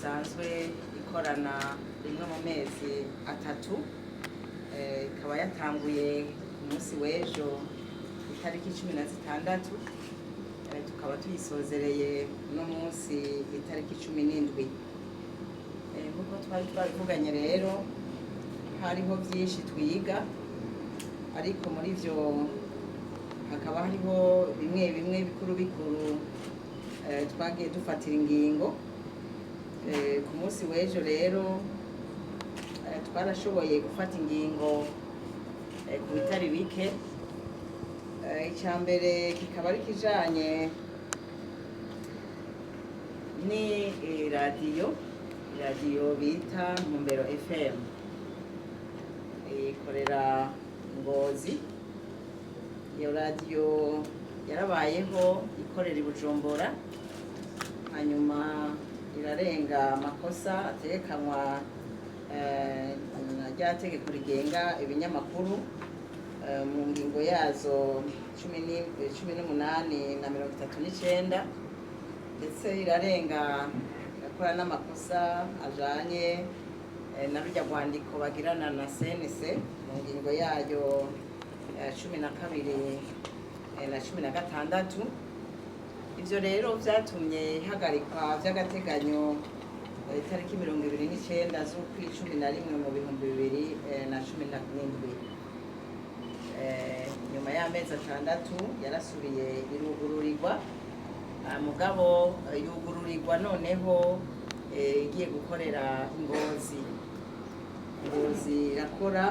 isanzwe ikorana rimwe mu mezi atatu, ikaba yatanguye ku munsi w'ejo itariki 16, tukaba tuyisozereye no munsi itariki 17. Nkuko twari twabivuganye rero hariho byinshi twiga, ariko muri byo hakaba hariho bimwe bimwe bikuru twagiye dufatira ingingo. Ku munsi w'ejo rero twarashoboye gufata ingingo ku bitari bike. Icya mbere kikaba ari kijanye ni radiyo bita Ntumbero FM, ikorera Ngozi. Iyo radiyo yarabayeho ikorera i Bujumbura, hanyuma irarenga amakosa ategekanywa na rya tegeko rigenga ibinyamakuru mu ngingo yazo 18 na 39, ndetse irarenga igakora n'amakosa ajanye na rujya rwandiko bagirana na CNC mu ngingo yayo 12 na 16. Ivyo rero vyatumye ihagarikwa vy'agateganyo itariki 29 z'ukwi-11 mu 2017. Nyuma y'amezi 6 yarasubiye irugururirwa, mugabo yugururirwa noneho igiye gukorera Ngozi. Ngozi irakora,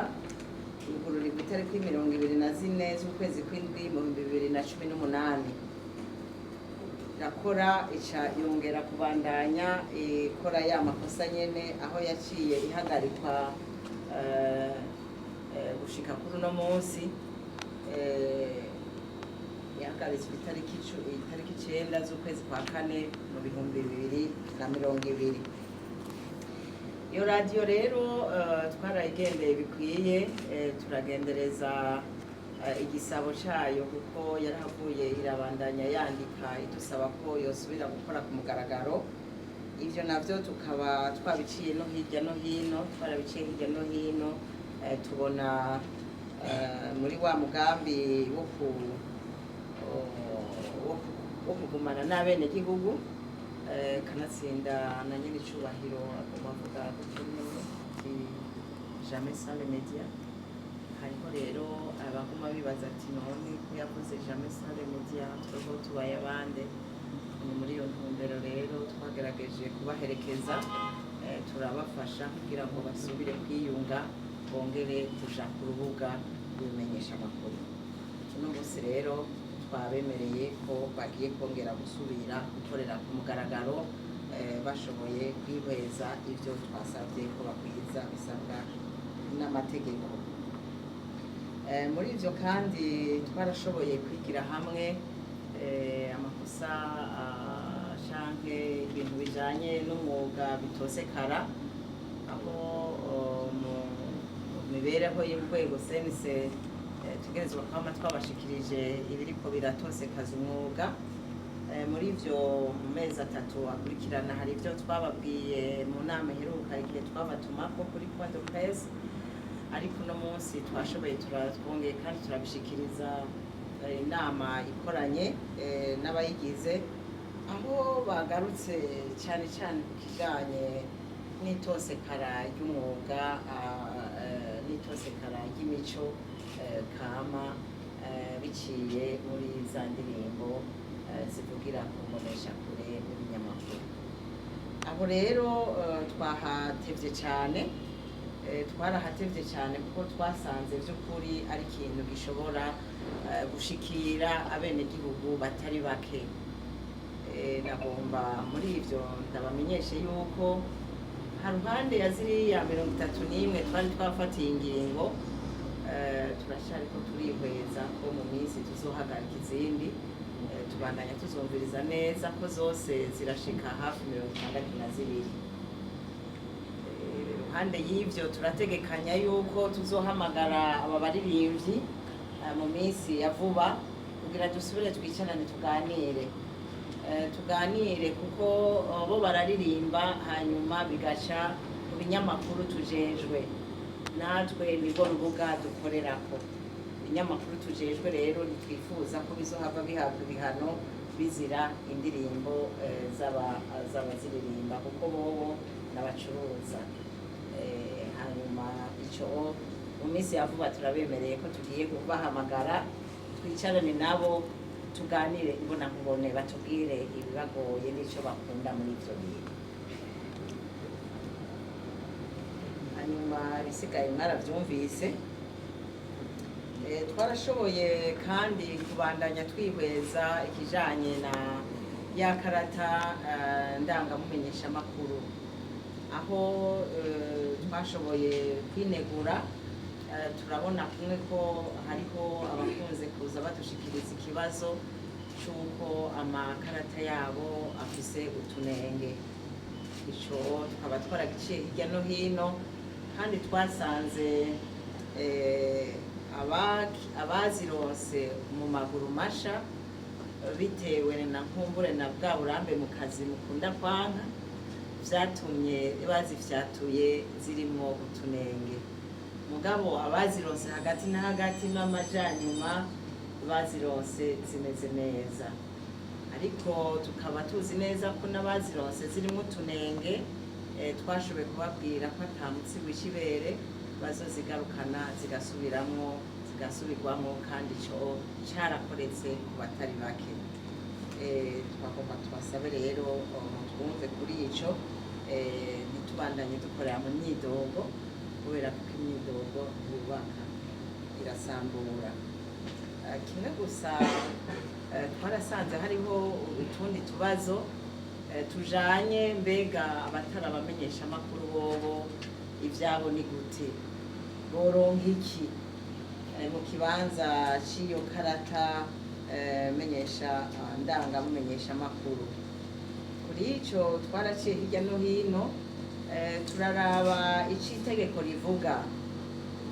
yugururirwa itariki 24 z'ukwezi kw'indwi mu 2018. Irakora ica yongera kubandanya ikora ya makosa nyene, aho yaciye ihagarikwa gushika kuri uno munsi. Yahagaritswe itariki 9 z'ukwezi kwa kane mu 2020. Iyo radiyo rero twarayigendeye bikwiye, turagendereza igisabo cayo kuko yarahavuye irabandanya yandika idusaba ko yosubira gukora ku mugaragaro. Ivyo navyo tukaba twabiciye no hirya no hino, tubona muri wa mugambi wo kugumana n'abene gihugu, kanatsinda na nyene icubahiro bavuga kuti jamais sans les médias. Hariho rero abaguma bibaza ati none ko yavuze jamais sans les médias twebwe tubaye abande. Ni muri iyo ntumbero rero twagerageje kubaherekeza, turabafasha kugira ngo basubire kwiyunga, bongere kuja ku rubuga rw'ibimenyesha amakuru. Uno munsi rero twabemereye ko bagiye kongera gusubira gukorera ku mugaragaro, bashoboye kwihweza ivyo twasabye ko bakwiza bisabwa n'amategeko. Muri ivyo kandi twarashoboye kwigira hamwe amakosa canke ibintu bijanye n'umwuga bitosekara, aho mu mibereho y'urwego CNC tugerezwa kwama twabashikirije ibiriko biratosekaza umwuga. Muri ivyo mu mezi 3 akurikirana hari ivyo twababwiye mu nama iheruka igihe twabatumako kuri point de presse, ariko uno munsi twashoboye twongeye kandi turabishikiriza inama ikoranye n'abayigize, aho bagarutse cyane cyane ku kijanye n'itosekara ry'umwuga, n'itosekara ry'imico kama biciye muri za ndirimbo zivugira ku mboneshakure n'ibinyamakuru. Aho rero twaratevye cyane kuko twasanze by'ukuri ari ikintu gishobora gushikira abenegihugu batari bake. Nagomba muri ivyo ndabamenyeshe yuko haruhande ya ziriya 31 twari twafatiye ingingo, turashariko turihweza ko mu minsi tuzohagarika izindi, tubandanya tuzumviriza neza ko zose zirashika hafi 62. Iruhande y'ivyo turategekanya yuko tuzohamagara aba baririmbyi mu minsi ya vuba kugira dusubire twicarane tuganire. tuganire kuko bo bararirimba hanyuma bigaca mu binyamakuru tujejwe, natwe nirwo rubuga dukorerako. Ibinyamakuru tujejwe rero ntitwifuza ko bizohava bihabwa ibihano bizira indirimbo z'abaziririmba kuko bobo n'abacuruza. Hanyuma ico mu minsi ya vuba turabemereye ko tugiye kubahamagara twicarane nabo tuganire imbonankubone, batubwire ibibagoye n'ico bakunda muri ivyo bintu. Hanyuma ibisigaye mwaravyumvise. Twarashoboye kandi kubandanya twihweza ikijanye na ya karata ndangamumenyeshamakuru, aho twashoboye kwinegura. Turabona kumwe ko hariho abakunze kuza badushikiriza ikibazo c'uko amakarata yabo afise utunenge. Ico tukaba twaragiciye hirya no hino, kandi twasanze abazironse mu maguru masha bitewe na nkumbure na bwa burambe mu kazi mukunda kwanka, vyatumye bazifyatuye zirimwo utunenge. Mugabo abazironse hagati na hagati n'amajanyuma bazironse zimeze neza, ariko tukaba tuzi neza ko n'abazironse zirimo utunenge twashoboye kubabwira ko ata mutsi w'ikibere bazozigarukana zigasubirwamo, kandi ico carakoretse ku batari bake. Twagomba tubasabe rero twumve kuri ico, ntitubandanye dukorera mu myidogo, kubera ko imyidogo yubaka irasambura. Kimwe gusa twarasanze hariho utundi tubazo tujanye mbega abatari abamenyeshamakuru bobo ivyabo ni gute, boronka iki mu kibanza c'iyo karata ndangamumenyeshamakuru. Kuri ico twaraciye hirya no hino, turaraba ico itegeko rivuga,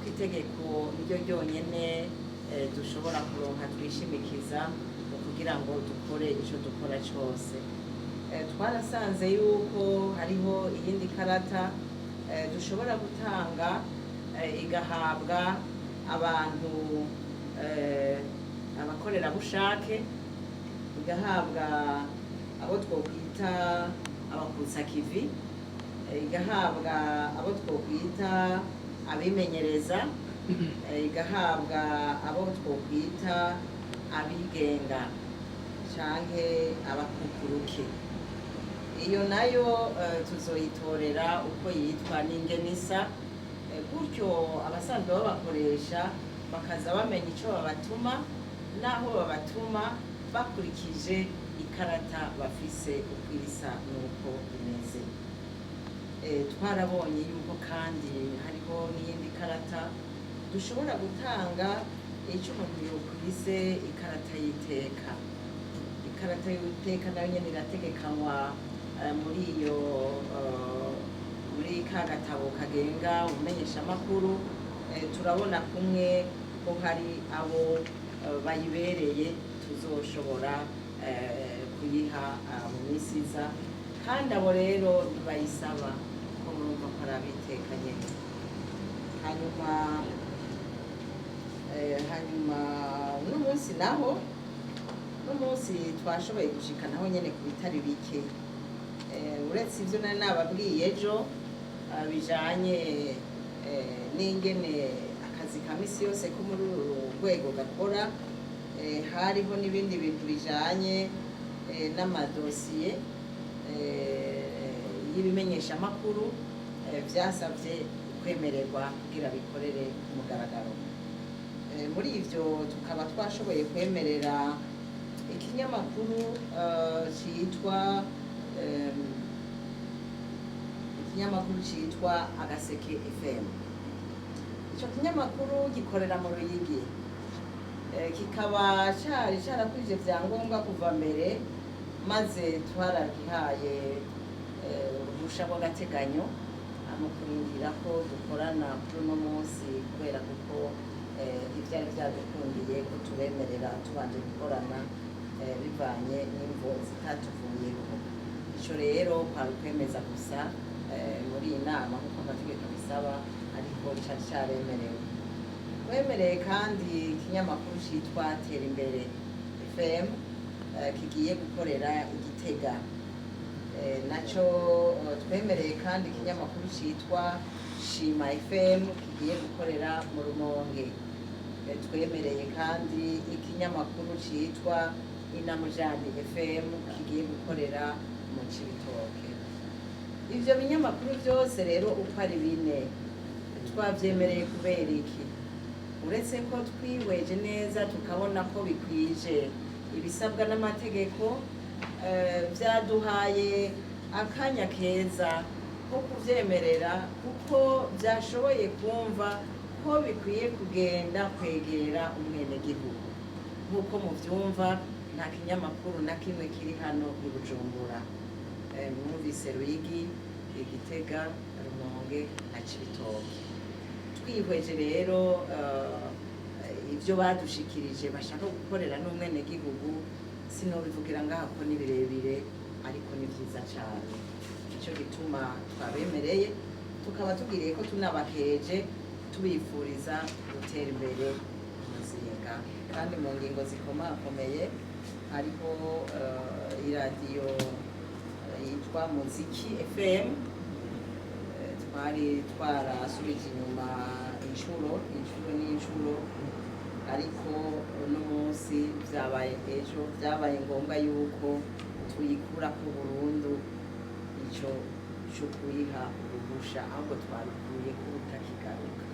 ko itegeko niryo ryonyene dushobora kuronka twishimikiza kugira ngo dukore ico dukora cose. Twarasanze yuko hariho iyindi karata dushobora gutanga igahabwa abantu abakorerabushake, igahabwa abo twokwita abakutsakivi, igahabwa abo twokwita abimenyereza, igahabwa abo twokwita abigenga canke abakukuruke. Iyo nayo tuzoyitorera uko yitwa n'ingenisa, gutyo abasanzwe babakoresha bakaza bamenya ico babatuma naho babatuma bakurikije ikarata bafise uko isa nuko imeze. Twarabonye yuko kandi hariho n'iyindi karata dushobora gutanga ico umuntu yokwise ikarata y'iteka. Ikarata y'iteka nayo nyene irategekanywa muri ka gatabo kagenga ubumenyeshamakuru. Turabona kumwe ko hari abo bayibereye tuzoshobora kuyiha mu misi iza, kandi abo rero bayisaba ko murumva ko ari abiteka nyene. Hanyuma uno munsi naho, uno munsi twashoboye gushika naho nyene ku bitari bike, uretse ivyo nari nababwiye ejo bijanye n'ingene akazi ka misi yose ko muri uru rwego gakora. Hariho n'ibindi bintu bijanye n'amadosiye y'ibimenyeshamakuru vyasavye kwemererwa kugira bikorere ku mugaragaro. Muri ivyo tukaba twashoboye kwemerera ikinyamakuru citwa Agaseke FM. Ico kinyamakuru gikorera mu Ruyigi, kikaba carakwije vyangombwa kuva mbere, maze twaragihaye uruhusha rw'agateganyo mu kurindira ko dukorana kuri uno munsi, kubera kuko ivyari vyadukundiye ko tubemerera tubanje gukorana bivanye n'imvo zitatuvuyeho. Ico rero kwari ukwemeza gusa muri iyi nama nk'uko amategeko abisaba, ariko cari caremerewe. Wemereye kandi ikinyamakuru citwa Tera Imbere FM kigiye gukorera i Gitega. Naco twemereye kandi ikinyamakuru citwa Shima FM kigiye gukorera mu Rumonge. Twemereye kandi ikinyamakuru citwa Inamujani FM kigiye gukorera mu Cibitoke. Ivyo binyamakuru vyose rero uko ari bine twavyemereye kubera iki? Uretse ko twihweje neza tukabona ko bikwije ibisabwa n'amategeko, vyaduhaye akanya keza ko kuvyemerera, kuko vyashoboye kumva ko bikwiye kugenda kwegera umwenegihugu. Nk'uko muvyumva, nta kinyamakuru na kimwe kiri hano i Bujumbura. Mwumvise Ruyigi, Gitega, Rumonge na Cibitoke. Twihweje rero ivyo badushikirije bashaka gukorera n'umwenegihugu, sinobivugira ngaha ko ni birebire, ariko ni vyiza cane. Nico gituma twabemereye, tukaba tugiriye ko tunabakeje tubifuriza gutera imbere umuzinga. Kandi mu ngingo zikomakomeye hariho iradiyo yitwa Muziki FM, twari twarasubije inyuma inshuro n'incuro, ariko uno munsi vyabaye ejo, vyabaye ngombwa yuko tuyikurako burundu ico co kuyiha uruhusha, ahubwo twabikuye ko utakigaruka.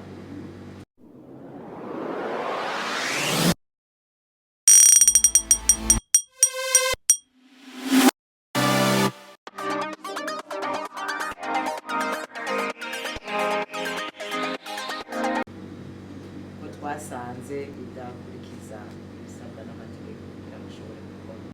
Twasanze idakurikiza ibisabwa n'amategeko.